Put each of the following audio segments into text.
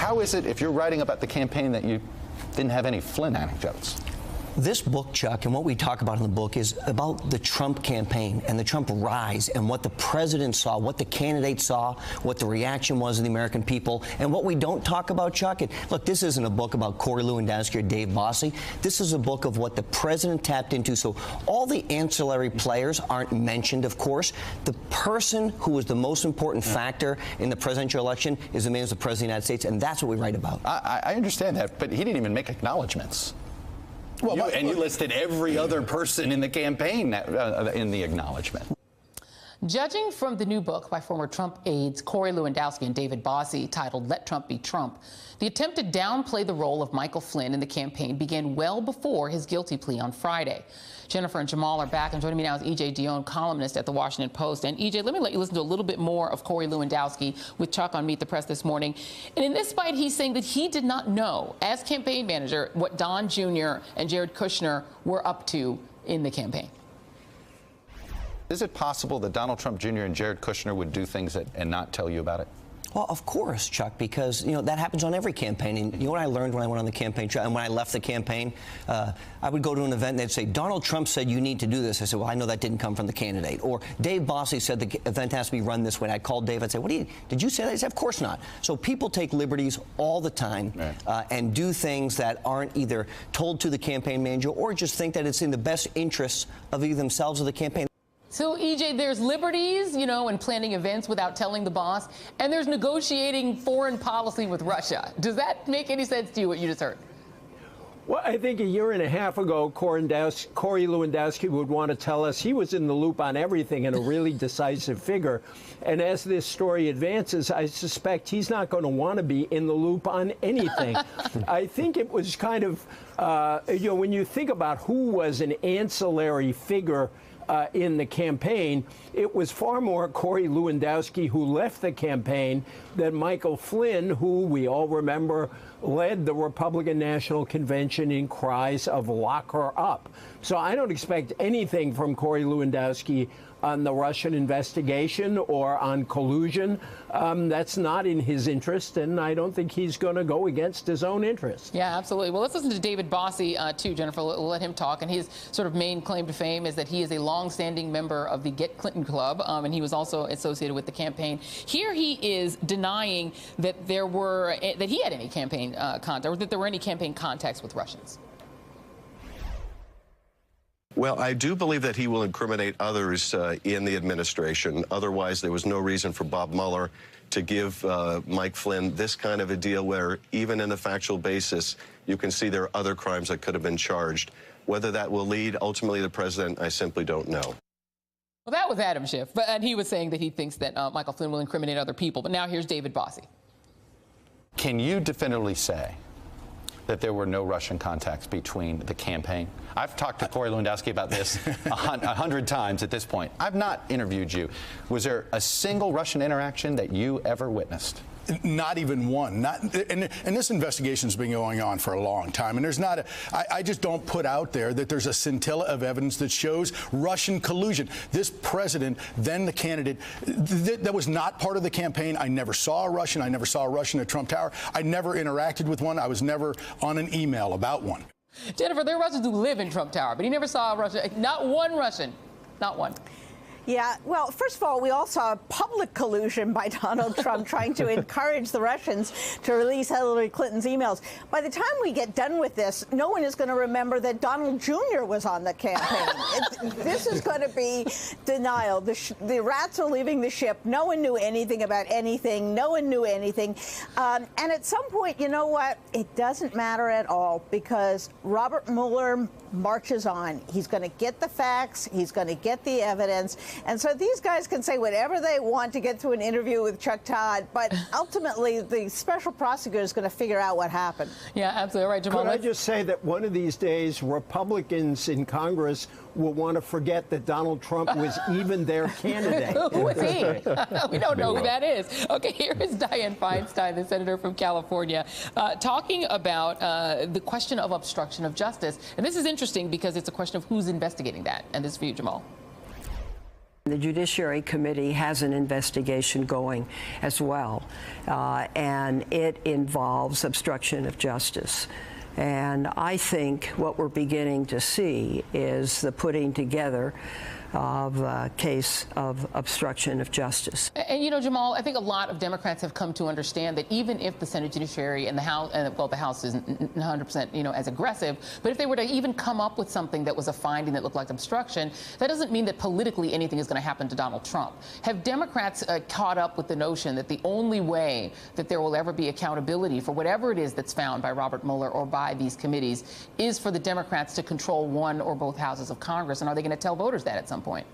How is it, if you're writing about the campaign, that you didn't have any Flynn anecdotes? This book, Chuck, and what we talk about in the book is about the Trump campaign and the Trump rise and what the president saw, what the candidates saw, what the reaction was of the American people. And what we don't talk about, Chuck, and look, this isn't a book about Corey Lewandowski or Dave Bossie. This is a book of what the president tapped into. So all the ancillary players aren't mentioned, of course. The person who was the most important factor in the presidential election is the man who's the president of the United States, and that's what we write about. I understand that, but he didn't even make acknowledgments. Well, you listed every other person in the campaign in the acknowledgement. Judging from the new book by former Trump aides Corey Lewandowski and David Bossie titled Let Trump Be Trump, the attempt to downplay the role of Michael Flynn in the campaign began well before his guilty plea on Friday. Jennifer and Jamal are back, and joining me now is E.J. Dionne, columnist at The Washington Post. And E.J., let me let you listen to a little bit more of Corey Lewandowski with Chuck on Meet the Press this morning. And in this fight, he's saying that he did not know, as campaign manager, what Don Jr. and Jared Kushner were up to in the campaign. Is it possible that Donald Trump Jr. and Jared Kushner would do things and not tell you about it? Well, of course, Chuck, because, you know, that happens on every campaign. And you know what I learned when I went on the campaign trail and when I left the campaign? I would go to an event and they'd say, Donald Trump said you need to do this. I said, well, I know that didn't come from the candidate. Or Dave Bossie said the event has to be run this way. And I'd call Dave. I'd say, did you say that? He'd say, of course not. So people take liberties all the time and do things that aren't either told to the campaign manager or just think that it's in the best interests of either themselves or the campaign. So, E.J., there's liberties, you know, in planning events without telling the boss, and there's negotiating foreign policy with Russia. Does that make any sense to you, what you just heard? Well, I think a year and a half ago, Corey Lewandowski would want to tell us he was in the loop on everything and a really decisive figure. And as this story advances, I suspect he's not going to want to be in the loop on anything. I think it was kind of, you know, when you think about who was an ancillary figure in the campaign, it was far more Corey Lewandowski who left the campaign than Michael Flynn, who we all remember led the Republican National Convention in cries of lock her up. So I don't expect anything from Corey Lewandowski on the Russian investigation or on collusion. That's not in his interest, and I don't think he's going to go against his own interest. Yeah, absolutely. Well, let's listen to David Bossie, too, Jennifer. We'll let him talk. And his sort of main claim to fame is that he is a long-standing member of the Get Clinton Club, and he was also associated with the campaign. Here he is denying that that he had any campaign contact, or that there were any campaign contacts with Russians. Well, I do believe that he will incriminate others in the administration. Otherwise, there was no reason for Bob Mueller to give Mike Flynn this kind of a deal where even in the factual basis, you can see there are other crimes that could have been charged. Whether that will lead ultimately the president, I simply don't know. Well, that was Adam Schiff, and he was saying that he thinks that Michael Flynn will incriminate other people. But now here's David Bossie. Can you definitively say that there were no Russian contacts between the campaign? I've talked to Corey Lewandowski about this 100 times at this point. I've not interviewed you. Was there a single Russian interaction that you ever witnessed? Not even one. And this investigation's been going on for a long time, and there's not a, I just don't put out there that there's a scintilla of evidence that shows Russian collusion. This president, then the candidate, that was not part of the campaign. I never saw a Russian. I never saw a Russian at Trump Tower. I never interacted with one. I was never on an email about one. Jennifer, there are Russians who live in Trump Tower, but he never saw a Russian, not one Russian, not one. Yeah, well, first of all, we all saw public collusion by Donald Trump trying to encourage the Russians to release Hillary Clinton's emails. By the time we get done with this, no one is going to remember that Donald Jr. was on the campaign. This is going to be denial. The rats are leaving the ship. No one knew anything about anything. No one knew anything. And at some point, you know what? It doesn't matter at all because Robert Mueller marches on. He's going to get the facts. He's going to get the evidence. And so these guys can say whatever they want to get through an interview with Chuck Todd, but ultimately the special prosecutor is going to figure out what happened. Yeah, absolutely. All right, Jamal. Could I just say that one of these days Republicans in Congress will want to forget that Donald Trump was even their candidate. Who is he? We don't know who that is. Okay, here is Dianne Feinstein, the senator from California, talking about the question of obstruction of justice. And this is interesting because it's a question of who's investigating that. And this is for you, Jamal. The Judiciary Committee has an investigation going as well, and it involves obstruction of justice. And I think what we're beginning to see is the putting together of a case of obstruction of justice. And, you know, Jamal, I think a lot of Democrats have come to understand that even if the Senate Judiciary and the House, well, the House isn't 100%, you know, as aggressive, but if they were to even come up with something that was a finding that looked like obstruction, that doesn't mean that politically anything is going to happen to Donald Trump. Have Democrats caught up with the notion that the only way that there will ever be accountability for whatever it is that's found by Robert Mueller or by these committees is for the Democrats to control one or both houses of Congress? And are they going to tell voters that at some point?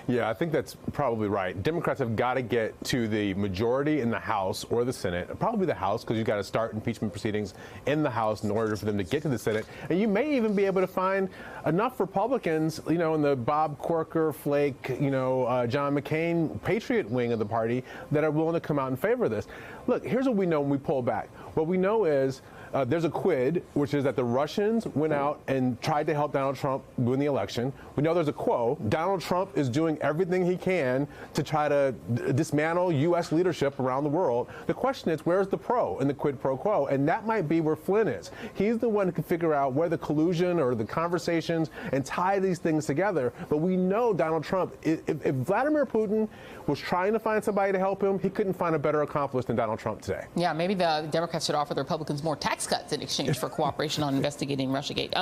Yeah, I think that's probably right. Democrats have got to get to the majority in the House or the Senate, probably the House, because you've got to start impeachment proceedings in the House in order for them to get to the Senate. And you may even be able to find enough Republicans, you know, in the Bob Corker, Flake, you know, John McCain, Patriot wing of the party that are willing to come out in favor of this. Look, here's what we know when we pull back. What we know is there's a quid, which is that the Russians went out and tried to help Donald Trump win the election. We know there's a quo. Donald Trump is doing everything he can to try to dismantle U.S. leadership around the world. The question is, where's the pro in the quid pro quo? And that might be where Flynn is. He's the one who can figure out where the collusion or the conversations and tie these things together. But we know Donald Trump, if Vladimir Putin was trying to find somebody to help him, he couldn't find a better accomplice than Donald Trump today. Yeah, maybe the Democrats should offer the Republicans more tax cuts in exchange for cooperation on investigating Russiagate.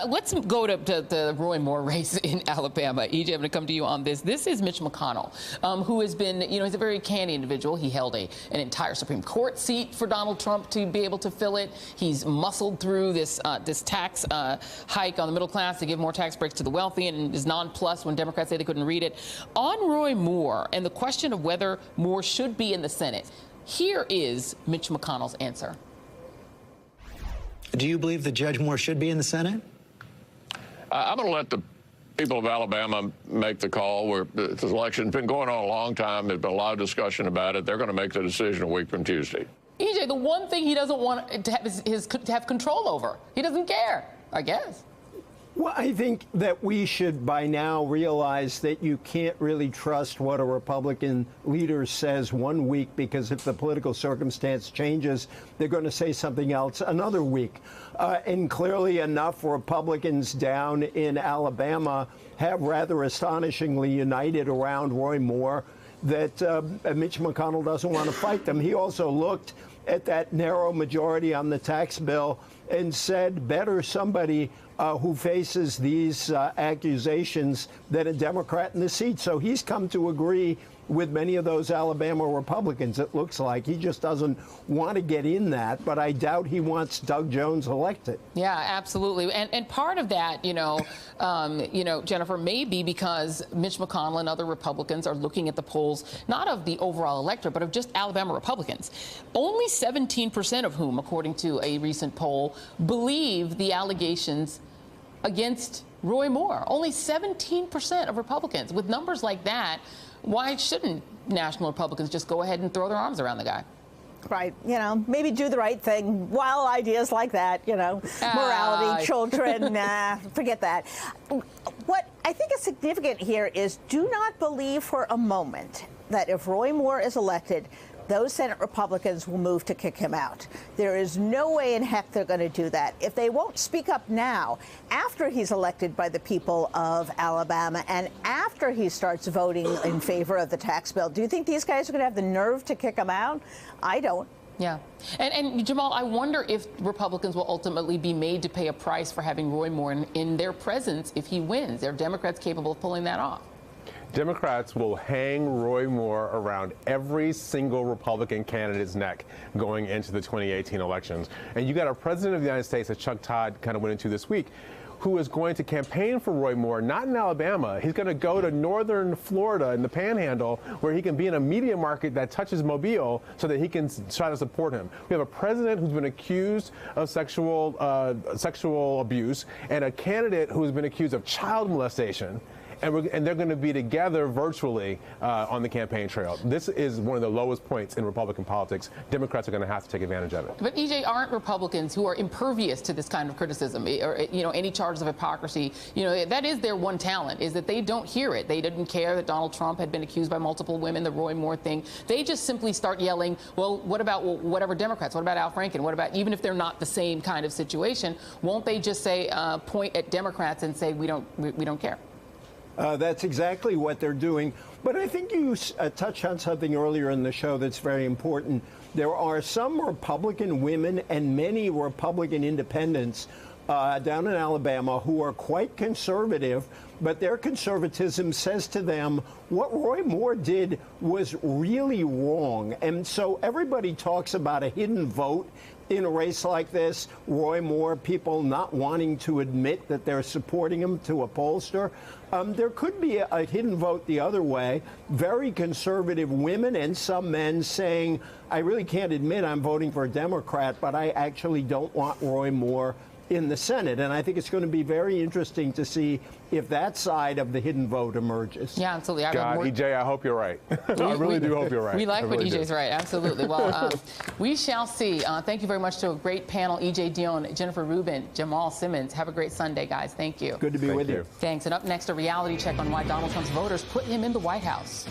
Let's go to the Roy Moore race in Alabama. EJ, I'm going to come to you on this. This is Mitch McConnell, who has been, you know, he's a very canny individual. He held an entire Supreme Court seat for Donald Trump to be able to fill it. He's muscled through this tax hike on the middle class to give more tax breaks to the wealthy, and is nonplussed when Democrats say they couldn't read it. On Roy Moore and the question of whether Moore should be in the Senate, here is Mitch McConnell's answer. Do you believe that Judge Moore should be in the Senate? I'm going to let the people of Alabama make the call. This election's been going on a long time. There's been a lot of discussion about it. They're going to make the decision a week from Tuesday. EJ, the one thing he doesn't want to have is to have control over. He doesn't care, I guess. Well, I think that we should by now realize that you can't really trust what a Republican leader says one week, because if the political circumstance changes, they're going to say something else another week. And clearly enough, Republicans down in Alabama have rather astonishingly united around Roy Moore that Mitch McConnell doesn't want to fight them. He also looked at that narrow majority on the tax bill and said, better somebody who faces these accusations than a Democrat in the seat. So he's come to agree with many of those Alabama Republicans, it looks like. He just doesn't want to get in that, but I doubt he wants Doug Jones elected. Yeah, absolutely. And part of that, Jennifer, may be because Mitch McConnell and other Republicans are looking at the polls, not of the overall electorate, but of just Alabama Republicans. Only 17% of whom, according to a recent poll, believe the allegations against Roy Moore. Only 17% of Republicans. With numbers like that, why shouldn't national Republicans just go ahead and throw their arms around the guy? Right. You know, maybe do the right thing. Wild ideas like that, morality, children, forget that. What I think is significant here is do not believe for a moment that if Roy Moore is elected, those Senate Republicans will move to kick him out. There is no way in heck they're going to do that. If they won't speak up now, after he's elected by the people of Alabama and after he starts voting in favor of the tax bill, do you think these guys are going to have the nerve to kick him out? I don't. Yeah. And Jamal, I wonder if Republicans will ultimately be made to pay a price for having Roy Moore in their presence if he wins. Are Democrats capable of pulling that off? Democrats will hang Roy Moore around every single Republican candidate's neck going into the 2018 elections. And you got a president of the United States, as Chuck Todd kind of went into this week, who is going to campaign for Roy Moore, not in Alabama. He's going to go to northern Florida in the Panhandle, where he can be in a media market that touches Mobile so that he can try to support him. We have a president who's been accused of sexual abuse and a candidate who's been accused of child molestation. and they're going to be together virtually on the campaign trail. This is one of the lowest points in Republican politics. Democrats are going to have to take advantage of it. But EJ, aren't Republicans who are impervious to this kind of criticism or any charges of hypocrisy? That is their one talent, is that they don't hear it. They didn't care that Donald Trump had been accused by multiple women, the Roy Moore thing. They just simply start yelling, well, what about whatever Democrats? What about Al Franken? What about, even if they're not the same kind of situation, won't they just say, point at Democrats and say, we don't care? That's exactly what they're doing. But I think you touched on something earlier in the show that's very important. There are some Republican women and many Republican independents down in Alabama who are quite conservative, but their conservatism says to them what Roy Moore did was really wrong. And so everybody talks about a hidden vote in a race like this. Roy Moore, people not wanting to admit that they're supporting him to a pollster. There could be a hidden vote the other way. Very conservative women and some men saying, I really can't admit I'm voting for a Democrat, but I actually don't want Roy Moore in the Senate. And I think it's going to be very interesting to see if that side of the hidden vote emerges. Yeah, absolutely. EJ, I hope you're right. I really do hope you're right. We like what EJ's right. Absolutely. Well, we shall see. Thank you very much to a great panel. EJ Dion, Jennifer Rubin, Jamal Simmons. Have a great Sunday, guys. Thank you. Good to be with you. Thanks. And up next, a reality check on why Donald Trump's voters put him in the White House.